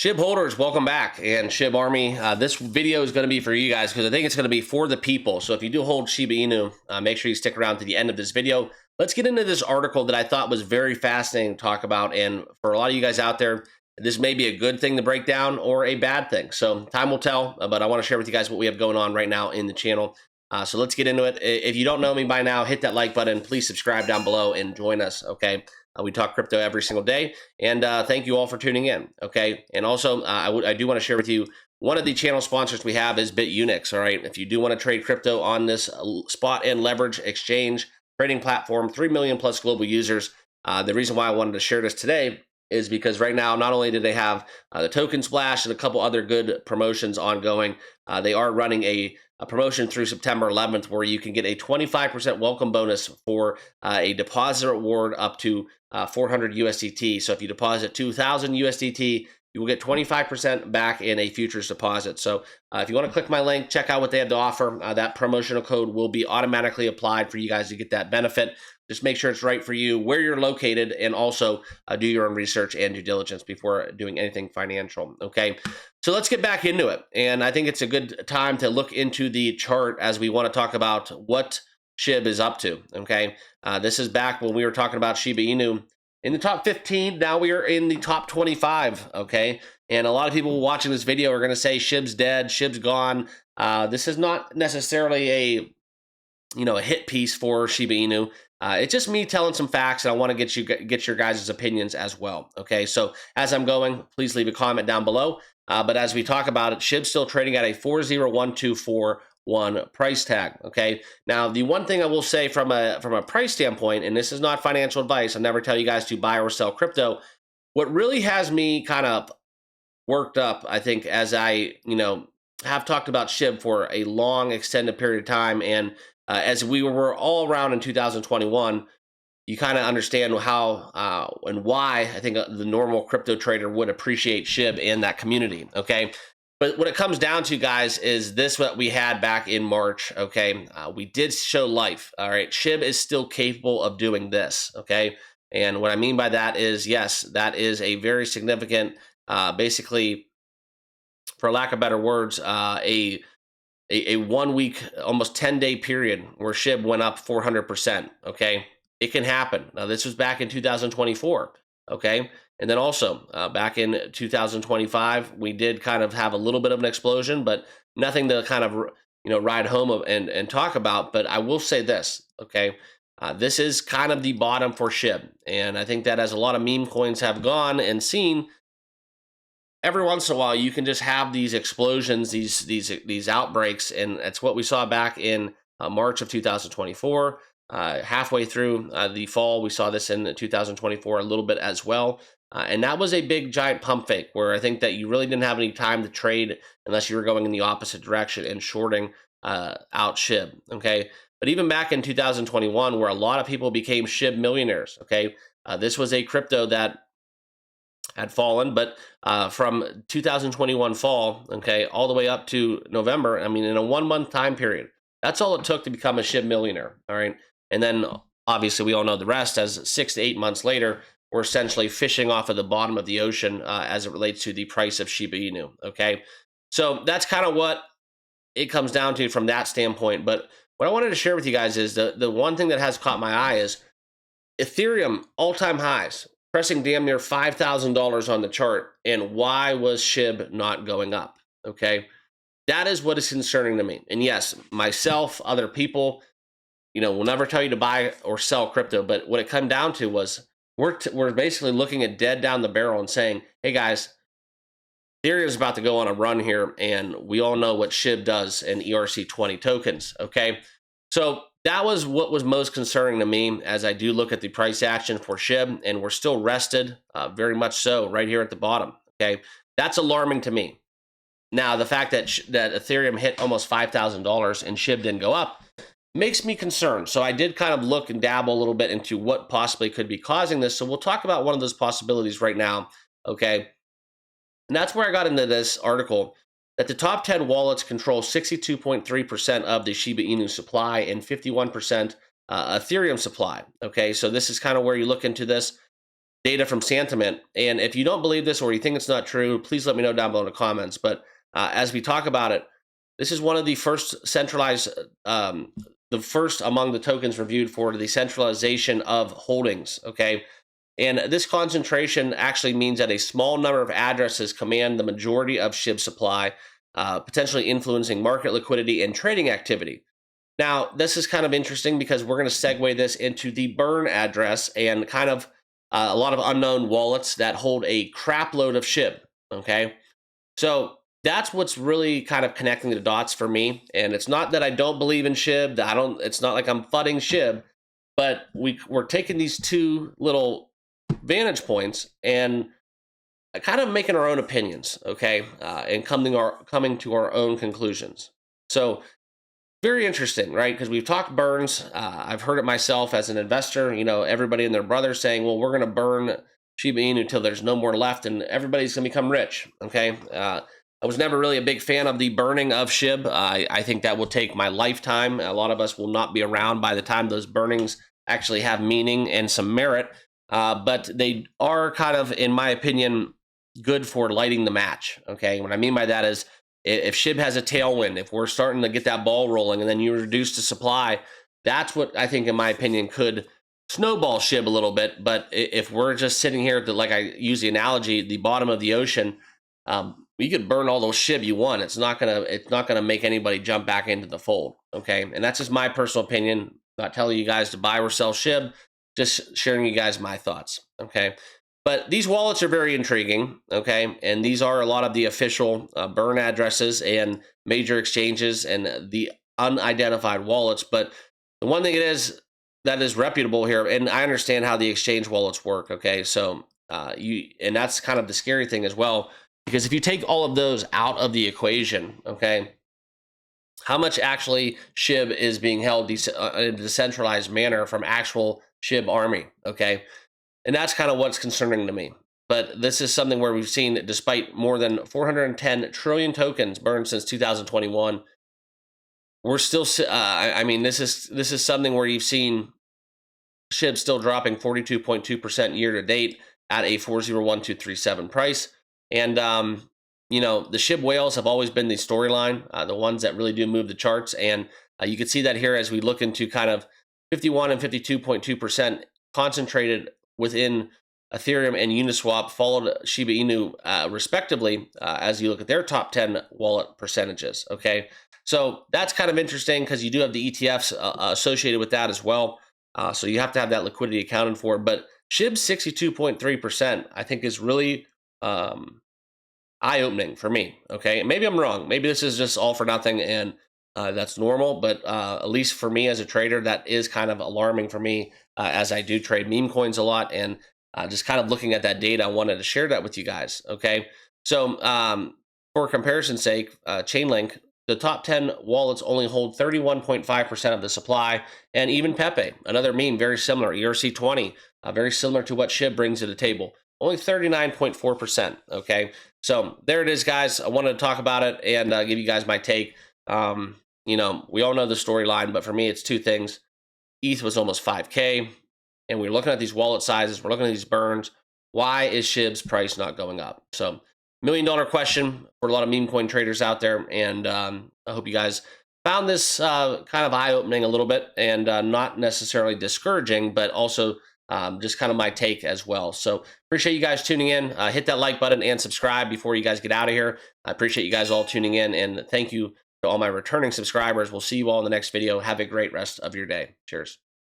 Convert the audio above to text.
SHIB holders, welcome back. And SHIB Army, this video is going to be for you guys because I think it's going to be for the people. So if you do hold Shiba Inu, make sure you stick around to the end of this video. Let's get into this article that I thought was very fascinating to talk about. And for a lot of you guys out there, this may be a good thing to break down or a bad thing. So time will tell, but I want to share with you guys what we have going on right now in the channel. So let's get into it. If you don't know me by now, hit that like button. Please subscribe down below and join us, okay? We talk crypto every single day, and thank you all for tuning in, okay? And also, I do want to share with you, one of the channel sponsors we have is BITUNIX, all right? If you do want to trade crypto on this spot and leverage exchange trading platform, 3 million plus global users. The reason why I wanted to share this today is because right now, not only do they have the token splash and a couple other good promotions ongoing, they are running a promotion through September 11th where you can get a 25% welcome bonus for a deposit reward up to 400 USDT. So if you deposit 2,000 USDT, you will get 25% back in a futures deposit. So if you want to click my link, check out what they have to offer. That promotional code will be automatically applied for you guys to get that benefit. Just make sure it's right for you, where you're located, and also do your own research and due diligence before doing anything financial, okay? So let's get back into it. And I think it's a good time to look into the chart as we want to talk about what SHIB is up to, okay? This is back when we were talking about Shiba Inu in the top 15. Now we are in the top 25, okay? And a lot of people watching this video are going to say SHIB's dead, SHIB's gone. This is not necessarily a hit piece for Shiba Inu. It's just me telling some facts, and I want to get your guys' opinions as well. Okay, so as I'm going, please leave a comment down below. But as we talk about it, SHIB's still trading at a 401,241 price tag. Okay, now the one thing I will say from a price standpoint, and this is not financial advice, I never tell you guys to buy or sell crypto. What really has me kind of worked up, I think, as I have talked about SHIB for a long extended period of time, and as we were all around in 2021, you kind of understand how and why I think the normal crypto trader would appreciate SHIB and that community, okay? But what it comes down to, guys, is this what we had back in March, okay? We did show life, all right? SHIB is still capable of doing this, okay? And what I mean by that is, yes, that is a very significant, basically, for lack of better words, a 1 week, almost 10-day period where SHIB went up 400%, okay? It can happen. Now, this was back in 2024, okay? And then also, back in 2025, we did kind of have a little bit of an explosion, but nothing to kind of, ride home and talk about. But I will say this, okay? This is kind of the bottom for SHIB. And I think that as a lot of meme coins have gone and seen, every once in a while, you can just have these explosions, these outbreaks, and that's what we saw back in March of 2024. Halfway through the fall, we saw this in 2024 a little bit as well. And that was a big, giant pump fake where I think that you really didn't have any time to trade unless you were going in the opposite direction and shorting out SHIB, okay? But even back in 2021, where a lot of people became SHIB millionaires, okay? This was a crypto that had fallen, but from 2021 fall, okay, all the way up to November, I mean, in a 1 month time period, that's all it took to become a SHIB millionaire, all right? And then obviously we all know the rest, as 6 to 8 months later, we're essentially fishing off of the bottom of the ocean as it relates to the price of Shiba Inu, okay? So that's kind of what it comes down to from that standpoint. But what I wanted to share with you guys is the one thing that has caught my eye is Ethereum all-time highs, pressing damn near $5,000 on the chart. And why was SHIB not going up? Okay, that is what is concerning to me. And yes, myself, other people, will never tell you to buy or sell crypto. But what it came down to was we're basically looking at dead down the barrel and saying, hey guys, Ethereum is about to go on a run here, and we all know what SHIB does in ERC20 tokens. Okay, so that was what was most concerning to me as I do look at the price action for SHIB, and we're still rested, very much so, right here at the bottom, okay? That's alarming to me. Now, the fact that Ethereum hit almost $5,000 and SHIB didn't go up makes me concerned. So I did kind of look and dabble a little bit into what possibly could be causing this. So we'll talk about one of those possibilities right now, okay? And that's where I got into this article, that the top 10 wallets control 62.3% of the Shiba Inu supply and 51% Ethereum supply. Okay, so this is kind of where you look into this. data from Sentiment. And if you don't believe this or you think it's not true, please let me know down below in the comments. But as we talk about it, this is one of the first centralized, the first among the tokens reviewed for the centralization of holdings, okay? And this concentration actually means that a small number of addresses command the majority of SHIB supply, potentially influencing market liquidity and trading activity. Now, this is kind of interesting because we're going to segue this into the burn address and kind of a lot of unknown wallets that hold a crap load of SHIB, okay? So that's what's really kind of connecting the dots for me. And it's not that I don't believe in SHIB, it's not like I'm fudding SHIB, but we're taking these two little vantage points and kind of making our own opinions, okay, and coming to our own conclusions. So very interesting, right? Because we've talked burns. I've heard it myself as an investor. You know, everybody and their brother saying, "Well, we're going to burn Shiba Inu until there's no more left, and everybody's going to become rich." Okay. I was never really a big fan of the burning of SHIB. I think that will take my lifetime. A lot of us will not be around by the time those burnings actually have meaning and some merit. But they are kind of, in my opinion, good for lighting the match. Okay. What I mean by that is if SHIB has a tailwind, if we're starting to get that ball rolling and then you reduce the supply, that's what I think, in my opinion, could snowball SHIB a little bit. But if we're just sitting here at like I use the analogy, the bottom of the ocean, you could burn all those SHIB you want. It's not gonna make anybody jump back into the fold. Okay. And that's just my personal opinion. Not telling you guys to buy or sell SHIB, just sharing you guys my thoughts. Okay. But these wallets are very intriguing, okay? And these are a lot of the official burn addresses and major exchanges and the unidentified wallets. But the one thing that is reputable here, and I understand how the exchange wallets work, okay? So and that's kind of the scary thing as well, because if you take all of those out of the equation, okay, how much actually SHIB is being held in a decentralized manner from actual SHIB army, okay? And that's kind of what's concerning to me. But this is something where we've seen, despite more than 410 trillion tokens burned since 2021, we're still, I mean, this is something where you've seen SHIB still dropping 42.2% year to date at a 401237 price. And, you know, the SHIB whales have always been the storyline, the ones that really do move the charts. And you can see that here as we look into kind of 51 and 52.2% concentrated within Ethereum and Uniswap, followed Shiba Inu respectively, as you look at their top 10 wallet percentages, okay? So that's kind of interesting because you do have the ETFs associated with that as well. So you have to have that liquidity accounted for. But SHIB's 62.3%, I think, is really eye-opening for me, okay? Maybe I'm wrong. Maybe this is just all for nothing and that's normal, but at least for me as a trader, that is kind of alarming for me as I do trade meme coins a lot. And just kind of looking at that data, I wanted to share that with you guys, okay? So for comparison's sake, Chainlink, the top 10 wallets only hold 31.5% of the supply, and even Pepe, another meme, very similar, ERC20, very similar to what SHIB brings to the table, only 39.4%, okay? So there it is, guys. I wanted to talk about it and give you guys my take. You know, we all know the storyline, but for me, it's two things. ETH was almost 5K, and we're looking at these wallet sizes. We're looking at these burns. Why is SHIB's price not going up? So, $1 million question for a lot of meme coin traders out there, and I hope you guys found this kind of eye-opening a little bit, and not necessarily discouraging, but also just kind of my take as well. So appreciate you guys tuning in. Hit that like button and subscribe before you guys get out of here. I appreciate you guys all tuning in, and thank you to all my returning subscribers. We'll see you all in the next video. Have a great rest of your day. Cheers.